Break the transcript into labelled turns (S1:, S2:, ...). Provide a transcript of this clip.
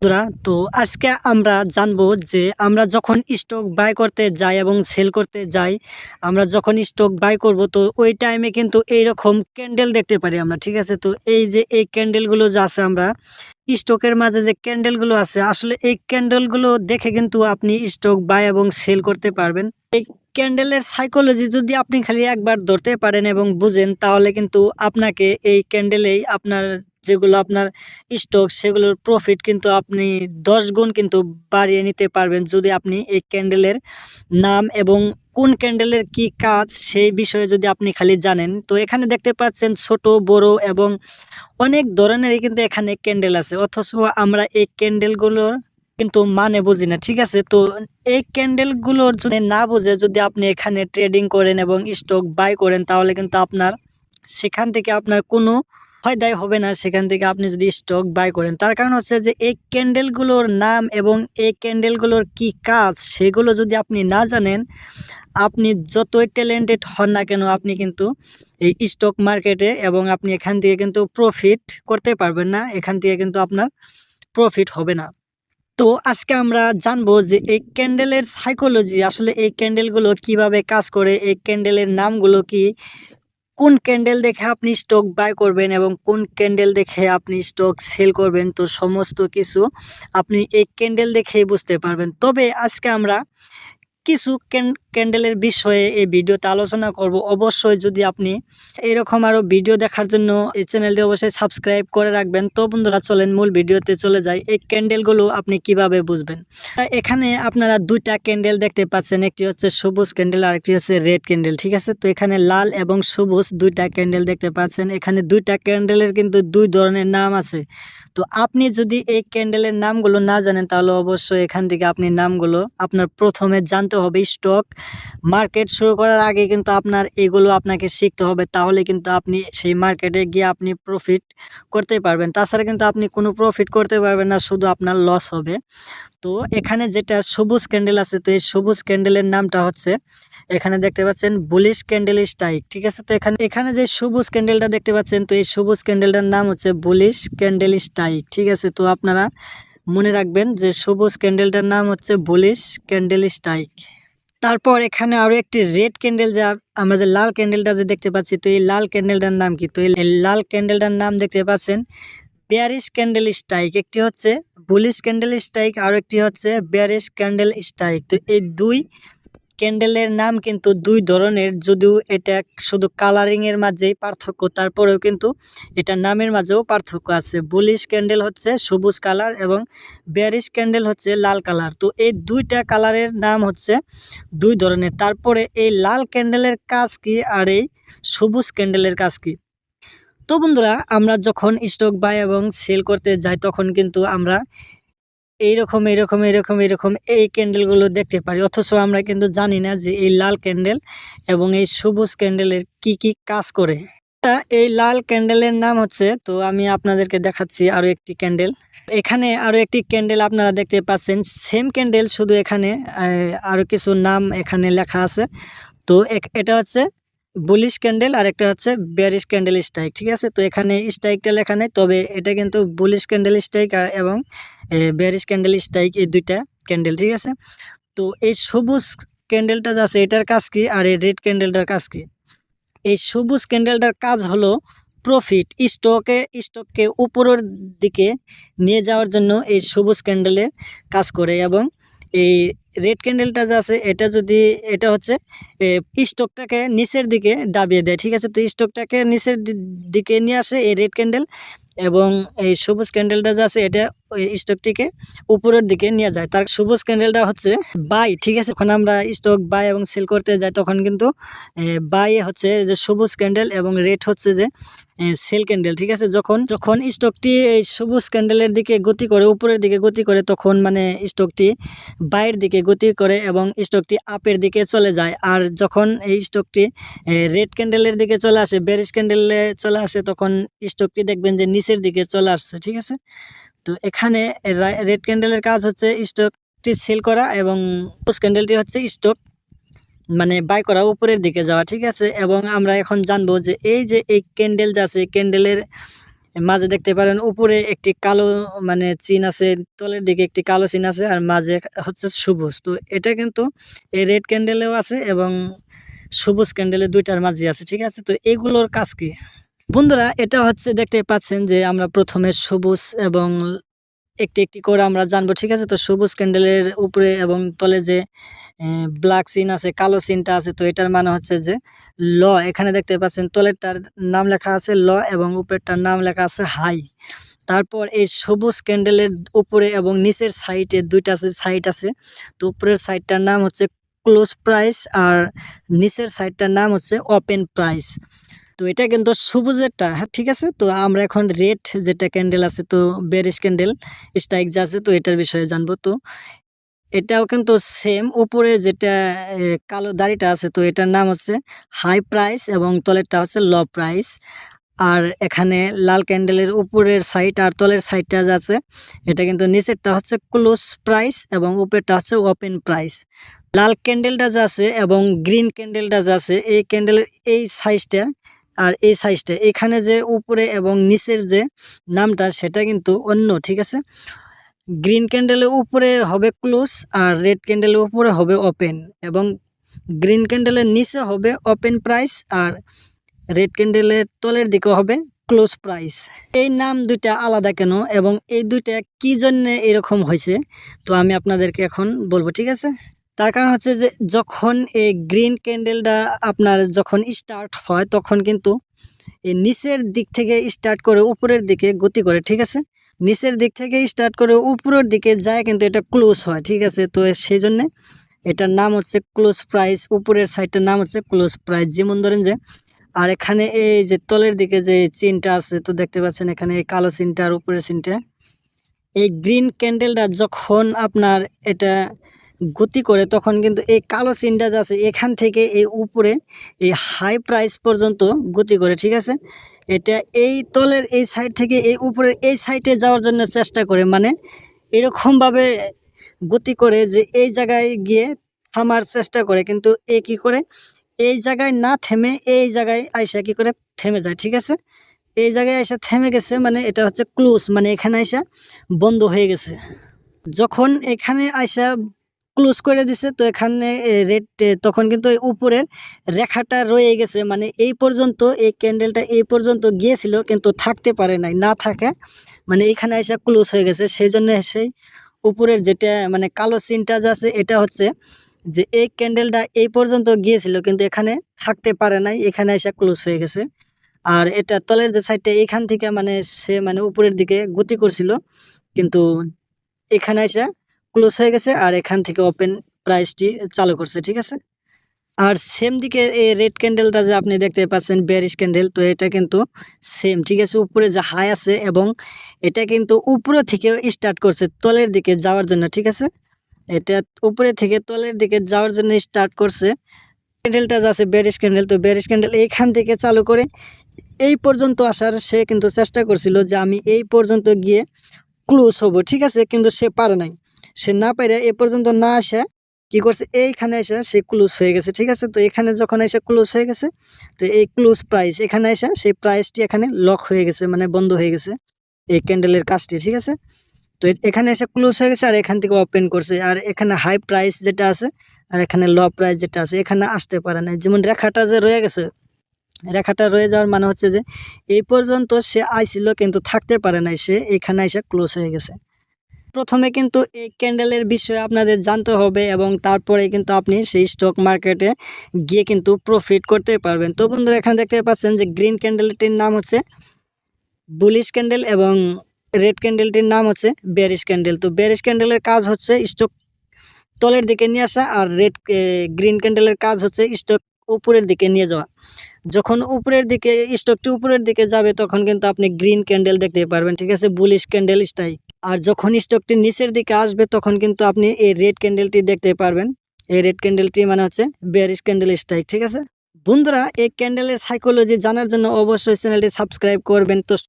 S1: বন্ধুরা, তো আজকে আমরা জানবো যে আমরা যখন স্টক বাই করতে যাই এবং সেল করতে যাই, আমরা যখন স্টক বাই করব তো ওই টাইমে কিন্তু এইরকম ক্যান্ডেল দেখতে পারি আমরা। ঠিক আছে, তো এই যে এই ক্যান্ডেলগুলো যে আছে আমরা স্টকের মাঝে যে ক্যান্ডেলগুলো আছে, আসলে এই ক্যান্ডেলগুলো দেখে কিন্তু আপনি স্টক বাই এবং সেল করতে পারবেন। এই ক্যান্ডেলের সাইকোলজি যদি আপনি খালি একবার ধরতে পারেন এবং বুঝেন, তাহলে কিন্তু আপনাকে এই ক্যান্ডেলেই আপনার যেগুলো আপনার স্টক সেগুলোর প্রফিট কিন্তু আপনি 10 গুণ কিন্তু বাড়িয়ে নিতে পারবেন, যদি আপনি এই ক্যান্ডেলের নাম এবং কোন ক্যান্ডেলের কি কাজ সেই বিষয়ে যদি আপনি খালি জানেন। তো এখানে দেখতে পাচ্ছেন ছোট বড় এবং অনেক ধরনেরই কিন্তু এখানে ক্যান্ডেল আছে, অথচ আমরা এই ক্যান্ডেলগুলোর কিন্তু মানে বুঝি না। ঠিক আছে, তো এই ক্যান্ডেলগুলোর যদি না বুঝে যদি আপনি এখানে ট্রেডিং করেন এবং স্টক বাই করেন, তাহলে কিন্তু আপনার সেখান থেকে আপনার কোনো ফায়দাই হবে না। সেখান থেকে আপনি যদি স্টক বাই করেন, তার কারণ হচ্ছে যে এই ক্যান্ডেলগুলোর নাম এবং এই ক্যান্ডেলগুলোর কি কাজ সেগুলো যদি আপনি না জানেন, আপনি যতই ট্যালেন্টেড হন না কেন, আপনি কিন্তু এই স্টক মার্কেটে এবং আপনি এখান থেকে কিন্তু প্রফিট করতে পারবেন না, এখান থেকে কিন্তু আপনার প্রফিট হবে না। তো আজকে আমরা জানবো যে এই ক্যান্ডেলের সাইকোলজি, আসলে এই ক্যান্ডেলগুলো কিভাবে কাজ করে, এই ক্যান্ডেলের নামগুলো কি, কোন ক্যান্ডেল দেখে আপনি স্টক বাই করবেন এবং কোন ক্যান্ডেল দেখে আপনি স্টক সেল করবেন। তো সমস্ত কিছু আপনি এই ক্যান্ডেল দেখেই বুঝতে পারবেন। তবে আজকে আমরা কিছু ক্যান্ডেলের বিষয়ে এই ভিডিওতে আলোচনা করব। অবশ্যই যদি আপনি এরকম আরও ভিডিও দেখার জন্য এই চ্যানেলটি অবশ্যই সাবস্ক্রাইব করে রাখবেন। তো বন্ধুরা, চলেন মূল ভিডিওতে চলে যাই। এই ক্যান্ডেলগুলো আপনি কিভাবে বুঝবেন। এখানে আপনারা দুইটা ক্যান্ডেল দেখতে পাচ্ছেন, একটি হচ্ছে সবুজ ক্যান্ডেল আর একটি হচ্ছে রেড ক্যান্ডেল। ঠিক আছে, তো এখানে লাল এবং সবুজ দুইটা ক্যান্ডেল দেখতে পাচ্ছেন। এখানে দুইটা ক্যান্ডেলের কিন্তু দুই ধরনের নাম আছে। তো আপনি যদি এই ক্যান্ডেলের নামগুলো না জানেন, তাহলে অবশ্যই এখান থেকে আপনি নামগুলো আপনার প্রথমে জানতে হবে। স্টক মার্কেট শুরু করার আগে কিন্তু আপনার এগুলো আপনাকে শিখতে হবে, তাহলে কিন্তু আপনি সেই মার্কেটে গিয়ে আপনি প্রফিট করতে পারবেন। তাছাড়া কিন্তু আপনি কোনো প্রফিট করতে পারবেন না, শুধু আপনার লস হবে। তো এখানে যেটা সবুজ ক্যান্ডেল আছে, তো এই সবুজ ক্যান্ডেলের নামটা হচ্ছে, এখানে দেখতে পাচ্ছেন বুলিশ ক্যান্ডেল স্ট্রাইক। ঠিক আছে, তো এখানে যে সবুজ ক্যান্ডেলটা দেখতে পাচ্ছেন, তো এই সবুজ ক্যান্ডেলটার নাম হচ্ছে বুলিশ ক্যান্ডেল স্ট্রাইক। ঠিক আছে, তো আপনারা মনে রাখবেন যে সবুজ ক্যান্ডেলটার নাম হচ্ছে বুলিশ ক্যান্ডেল স্ট্রাইক। তারপর এখানে আরো একটি রেড ক্যান্ডেল, যা আমরা যে লাল ক্যান্ডেলটা যে দেখতে পাচ্ছি, তো এই লাল ক্যান্ডেলটার নাম কি, তো এই লাল ক্যান্ডেলটার নাম দেখতে পাচ্ছেন বেয়ারিশ ক্যান্ডেল স্ট্রাইক। একটি হচ্ছে বুলিশ ক্যান্ডেল স্ট্রাইক আর একটি হচ্ছে বেয়ারিশ ক্যান্ডেল স্ট্রাইক। তো এই দুই ক্যান্ডেলের নাম কিন্তু দুই ধরনের, যদিও এটা শুধু কালারিং এর মাঝেই পার্থক্য, তারপরেও কিন্তু এটা নামের মাঝেও পার্থক্য আছে। বুলিশ ক্যান্ডেল হচ্ছে সবুজ কালার এবং বেয়ারিশ ক্যান্ডেল হচ্ছে লাল কালার। তো এই দুইটা কালারের নাম হচ্ছে দুই ধরনের। তারপরে এই লাল ক্যান্ডেলের কাজ কি আর এই সবুজ ক্যান্ডেলের কাজ কি। তো বন্ধুরা, আমরা যখন স্টক বাই এবং সেল করতে যাই, তখন কিন্তু আমরা এইরকম এরকম এরকম এরকম এই ক্যান্ডেলগুলো দেখতে পারি, অথচ আমরা কিন্তু জানি না যে এই লাল ক্যান্ডেল এবং এই সবুজ ক্যান্ডেলের কি কি কাজ করে। এই লাল ক্যান্ডেলের নাম হচ্ছে, তো আমি আপনাদেরকে দেখাচ্ছি আরো একটি ক্যান্ডেল। এখানে আরো একটি ক্যান্ডেল আপনারা দেখতে পাচ্ছেন, সেম ক্যান্ডেল, শুধু এখানে আরো কিছু নাম এখানে লেখা আছে। তো এটা হচ্ছে বুলিশ ক্যান্ডেল আর একটা হচ্ছে বেয়ারিশ ক্যান্ডেল স্ট্রাইক। ঠিক আছে, তো এখানে স্ট্রাইকটা লেখা নেই, তবে এটা কিন্তু বুলিশ ক্যান্ডেল স্ট্রাইক এবং বেয়ারিশ ক্যান্ডেল স্ট্রাইক, এই দুইটা ক্যান্ডেল। ঠিক আছে, তো এই সবুজ ক্যান্ডেলটা আছে, এটার কাজ কি আর এই রেড ক্যান্ডেলটার কাজ কি। এই সবুজ ক্যান্ডেলটার কাজ হলো প্রফিট, স্টককে উপরের দিকে নিয়ে যাওয়ার জন্য এই সবুজ ক্যান্ডেলের কাজ করে, এবং এই রেড ক্যান্ডেলটা যে আছে, এটা হচ্ছে স্টকটাকে নিচের দিকে দাবিয়ে দেয়। ঠিক আছে, তো স্টকটাকে নিচের দিকে নিয়ে আসে এই রেড ক্যান্ডেল, এবং এই সবুজ ক্যান্ডেলটা যে আছে এটা ওই স্টকটিকে উপরের দিকে নিয়ে যায়। তার সবুজ ক্যান্ডেলটা হচ্ছে বাই। ঠিক আছে, যখন আমরা স্টক বাই এবং সেল করতে যাই, তখন কিন্তু বাই হচ্ছে যে সবুজ ক্যান্ডেল এবং রেড হচ্ছে যে সেল ক্যান্ডেল। ঠিক আছে, যখন যখন স্টকটি এই সবুজ ক্যান্ডেলের দিকে গতি করে, উপরের দিকে গতি করে, তখন মানে স্টকটি বাইরের দিকে গতি করে এবং স্টকটি আপের দিকে চলে যায়। আর যখন এই স্টকটি রেড ক্যান্ডেলের দিকে চলে আসে, বেয়ারিশ ক্যান্ডেলে চলে আসে, তখন স্টকটি দেখবেন যে নিচের দিকে চলে আসছে। ঠিক আছে, তো এখানে রেড ক্যান্ডেলের কাজ হচ্ছে স্টকটি সেল করা এবং সবুজ ক্যান্ডেলটি হচ্ছে স্টক মানে বাই করা, উপরের দিকে যাওয়া। ঠিক আছে, এবং আমরা এখন জানবো যে এই ক্যান্ডেল যে আছে, ক্যান্ডেলের মাঝে দেখতে পারেন উপরে একটি কালো মানে চিহ্ন আছে, তলের দিকে একটি কালো চিহ্ন আছে, আর মাঝে হচ্ছে সবুজ। তো এটা কিন্তু এই রেড ক্যান্ডেলেও আছে এবং সবুজ ক্যান্ডেলে দুইটার মাঝে আছে, ঠিক আছে। তো এগুলোর কাজ কি বন্ধুরা? এটা হচ্ছে দেখতে পাচ্ছেন যে আমরা প্রথমে সবুজ এবং একটি একটি করে আমরা জানবো, ঠিক আছে। তো সবুজ ক্যান্ডেলের উপরে এবং তলে যে ব্ল্যাক সিন আছে, কালো সিনটা আছে, তো এটার মানে হচ্ছে যে ল। এখানে দেখতে পাচ্ছেন তলেরটার নাম লেখা আছে ল এবং উপরেরটার নাম লেখা আছে হাই। তারপর এই সবুজ ক্যান্ডেলের উপরে এবং নিচের সাইডে দুইটা সাইড আছে। তো উপরের সাইডটার নাম হচ্ছে ক্লোজ প্রাইস আর নিচের সাইডটার নাম হচ্ছে ওপেন প্রাইস। তো এটা কিন্তু সবুজেরটা, হ্যাঁ ঠিক আছে। তো আমরা এখন রেড যেটা ক্যান্ডেল আছে, তো বেরিশ ক্যান্ডেল স্ট্রাইক যে আছে, তো এটার বিষয়ে জানবো। তো এটাও কিন্তু সেম, উপরে যেটা কালো দাড়িটা আছে, তো এটার নাম হচ্ছে হাই প্রাইস এবং তলেরটা হচ্ছে লো প্রাইস। আর এখানে লাল ক্যান্ডেলের উপরের সাইড আর তলের সাইডটা যা আছে, এটা কিন্তু নিচেরটা হচ্ছে ক্লোজ প্রাইস এবং উপরেরটা হচ্ছে ওপেন প্রাইস। লাল ক্যান্ডেলটা যা আছে এবং গ্রিন ক্যান্ডেলটা যা আছে, এই ক্যান্ডেলের এই সাইজটা আর এই সাইজটা, এখানে যে উপরে এবং নিচের যে নামটা সেটা কিন্তু অন্য, ঠিক আছে। গ্রিন ক্যান্ডেলের উপরে হবে ক্লোজ আর রেড ক্যান্ডেলের উপরে হবে ওপেন, এবং গ্রিন ক্যান্ডেলের নিচে হবে ওপেন প্রাইস আর রেড ক্যান্ডেলের তলের দিকে হবে ক্লোজ প্রাইস। এই নাম দুইটা আলাদা কেন এবং এই দুইটা কি জন্য এরকম হয়েছে, তো আমি আপনাদেরকে এখন বলবো, ঠিক আছে। তার কারণ হচ্ছে যে যখন এই গ্রিন ক্যান্ডেলটা আপনার যখন স্টার্ট হয়, তখন কিন্তু এই নিচের দিক থেকে স্টার্ট করে উপরের দিকে গতি করে, ঠিক আছে। নিচের দিক থেকে স্টার্ট করে উপরের দিকে যায় কিন্তু এটা ক্লোজ হয়, ঠিক আছে। তো সেই জন্যে এটার নাম হচ্ছে ক্লোজ প্রাইস, উপরের সাইডটার নাম হচ্ছে ক্লোজ প্রাইস। যেমন ধরেন যে, আর এখানে এই যে তলের দিকে যে চিনটা আছে, তো দেখতে পাচ্ছেন এখানে এই কালো চিনটা আর উপরের চিনটা। এই গ্রিন ক্যান্ডেলটা যখন আপনার এটা গতি করে, তখন কিন্তু এই কালো চিনটা যে আছে এখান থেকে এই উপরে এই হাই প্রাইস পর্যন্ত গতি করে, ঠিক আছে। এটা এই তলের এই সাইড থেকে এই উপরের এই সাইডে যাওয়ার জন্য চেষ্টা করে, মানে এরকমভাবে গতি করে যে এই জায়গায় গিয়ে থামার চেষ্টা করে, কিন্তু এ কী করে এই জায়গায় না থেমে এই জায়গায় আইসা কী করে থেমে যায়, ঠিক আছে। এই জায়গায় আইসা থেমে গেছে, মানে এটা হচ্ছে ক্লোজ, মানে এখানে আইসা বন্ধ হয়ে গেছে। যখন এখানে আইসা ক্লোজ করে দিছে, তো এখানে রেড তখন কিন্তু এই উপরের রেখাটা রয়ে গেছে, মানে এই পর্যন্ত এই ক্যান্ডেলটা এই পর্যন্ত গিয়েছিল কিন্তু থাকতে পারে নাই, না থাকে মানে এখানে এসে ক্লোজ হয়ে গেছে। সেই জন্য সেই উপরের যেটা মানে কালো চিনটা যে আছে, এটা হচ্ছে যে এই ক্যান্ডেলটা এই পর্যন্ত গিয়েছিল কিন্তু এখানে থাকতে পারে নাই, এখানে এসে ক্লোজ হয়ে গেছে। আর এটা তলের যে সাইডটা, এখান থেকে মানে সে মানে উপরের দিকে গতি করছিল কিন্তু এখানে এসে ক্লোজ হয়ে গেছে, আর এখান থেকে ওপেন প্রাইসটি চালু করছে, ঠিক আছে। আর সেম দিকে এই রেড ক্যান্ডেলটা যে আপনি দেখতে পাচ্ছেন বেয়ারিশ ক্যান্ডেল, তো এটা কিন্তু সেম, ঠিক আছে। উপরে যে হাই আছে এবং এটা কিন্তু উপরে থেকে স্টার্ট করছে তলের দিকে যাওয়ার জন্য, ঠিক আছে। এটা উপরে থেকে তলের দিকে যাওয়ার জন্য স্টার্ট করছে। ক্যান্ডেলটা যে আছে বেয়ারিশ ক্যান্ডেল, তো বেয়ারিশ ক্যান্ডেল এইখান থেকে চালু করে এই পর্যন্ত আসার সে কিন্তু চেষ্টা করছিল যে আমি এই পর্যন্ত গিয়ে ক্লোজ হব, ঠিক আছে, কিন্তু সে পারে নাই। সে না পারে এ পর্যন্ত না আসে কি করছে, এইখানে এসে সে ক্লোজ হয়ে গেছে, ঠিক আছে। তো এখানে যখন এসে ক্লোজ হয়ে গেছে, তো এই ক্লোজ প্রাইস এখানে এসে সেই প্রাইসটি এখানে লক হয়ে গেছে, মানে বন্ধ হয়ে গেছে এই ক্যান্ডেলের কাজটি, ঠিক আছে। তো এখানে এসে ক্লোজ হয়ে গেছে আর এখান থেকে ওপেন করছে, আর এখানে হাই প্রাইস যেটা আছে আর এখানে লো প্রাইস যেটা আছে, এখানে আসতে পারে না। যেমন রেখাটা যে রয়ে গেছে, রেখাটা রয়ে যাওয়ার মানে হচ্ছে যে এই পর্যন্ত সে আইছিল কিন্তু থাকতে পারে নাই, সে এখানে এসে ক্লোজ হয়ে গেছে। প্রথমে কিন্তু এই ক্যান্ডেলের বিষয়ে আপনাদের জানতে হবে এবং তারপরে কিন্তু আপনি সেই স্টক মার্কেটে গিয়ে কিন্তু প্রফিট করতে পারবেন। তো বন্ধুরা, এখানে দেখতে পাচ্ছেন যে গ্রিন ক্যান্ডেলটির নাম হচ্ছে বুলিশ ক্যান্ডেল এবং রেড ক্যান্ডেলটির নাম হচ্ছে বেয়ারিশ ক্যান্ডেল। তো বেয়ারিশ ক্যান্ডেলের কাজ হচ্ছে স্টক তলের দিকে নিয়ে আসা, আর গ্রিন ক্যান্ডেলের কাজ হচ্ছে স্টক উপরের দিকে নিয়ে যাওয়া। যখন উপরের দিকে স্টকটি উপরের দিকে যাবে, তখন কিন্তু আপনি গ্রিন ক্যান্ডেল দেখতে পারবেন, ঠিক আছে, বুলিশ ক্যান্ডেল স্ট্রাইক। আর যখন স্টকটি নিচের দিকে আসবে, তখন কিন্তু আপনি এই রেড ক্যান্ডেলটি দেখতে পারবেন। এই রেড ক্যান্ডেলটি মানে হচ্ছে বেয়ারিশ ক্যান্ডেল স্ট্রাইক, ঠিক আছে। বন্ধুরা, এই ক্যান্ডেলের সাইকোলজি জানার জন্য অবশ্যই চ্যানেলটি সাবস্ক্রাইব করবেন। তো